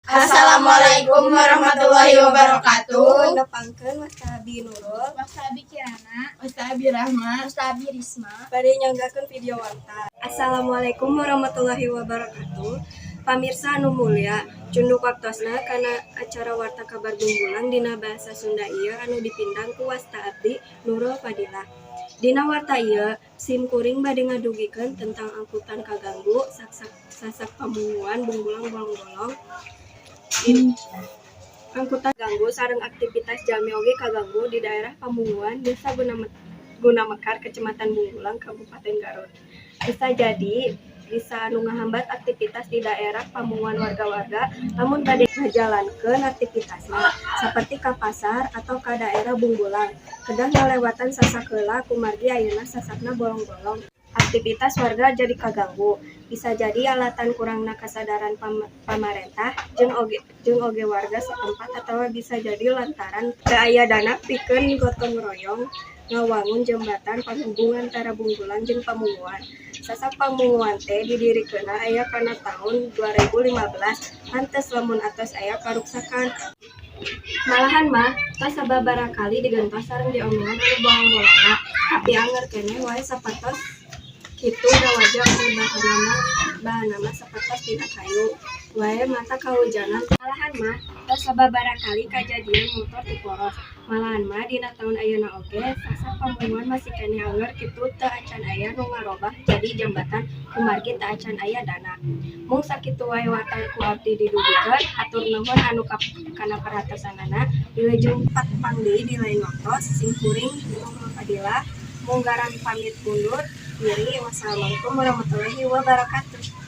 Assalamualaikum warahmatullahi wabarakatuh. Nepangkeun Wasabi Nurul, Wasabi Kirana, Wasabi Rahma, Wasabi Risma. bade nyanggakeun video wanta. Assalamualaikum warahmatullahi wabarakatuh. Pamirsa anu mulia, cunduk waktosna kana acara warta kabar bunggulang dina bahasa Sunda ieu anu dipindang ku Wasta Abdi Nurul Fadilah. Dina warta ieu sim kuring bade ngadugikeun tentang angkutan kaganggu sasak pamunguan bunggulang bolong-bolong. Angkutan ganggu sareng aktivitas jalmi oge kaganggu di daerah Pamunguan, Desa Gunamekar, Kecamatan Bunggulang, Kabupaten Garut. Bisa anu ngahambat aktivitas di daerah Pamunguan warga-warga lamun bade ngajalankeun aktivitasna saperti ka pasar atau ka daerah Bunggulang. Kedah ngalewatan sasak heula kumargi ayeuna sasakna bolong-bolong. Aktivitas warga jadi kaganggu, bisa jadi alatan kurangna kasadaran pamarentah jeung oge warga setempat, atau bisa jadi lantaran teu aya dana pikeun gotong royong ngawangun jembatan penghubung antara Bunggulang jeung Pamunguan. Sasak Pamunguan teh didirikeunna aya kana tahun 2015, pantes lamun atos aya karuksakan. Malahan mah tos sababaraha kali digentos sareng diomongan anu bolong-bolongna, tapi anger keneh wae sapatos kitu da wajah anu bahanna sapertos tina kayu wae mata kahujanan. Malahan mah tos sababaraha kali kajadian motor ti poros. Malahan mah dina taun ayeuna oge sasak Pamunguan masih keneh anger kitu teu acan aya nu ngarobah jadi jembatan kumargi teu acan aya dana. Mung sakitu wae watar ku abdi didugikeun, hatur nuhun anu kana perhatosanana. Wilujeng pangdeui di lain waktos, sing kuring Nurul Fadilah munggaran pamit undur diri. Wassalamualaikum warahmatullahi wabarakatuh.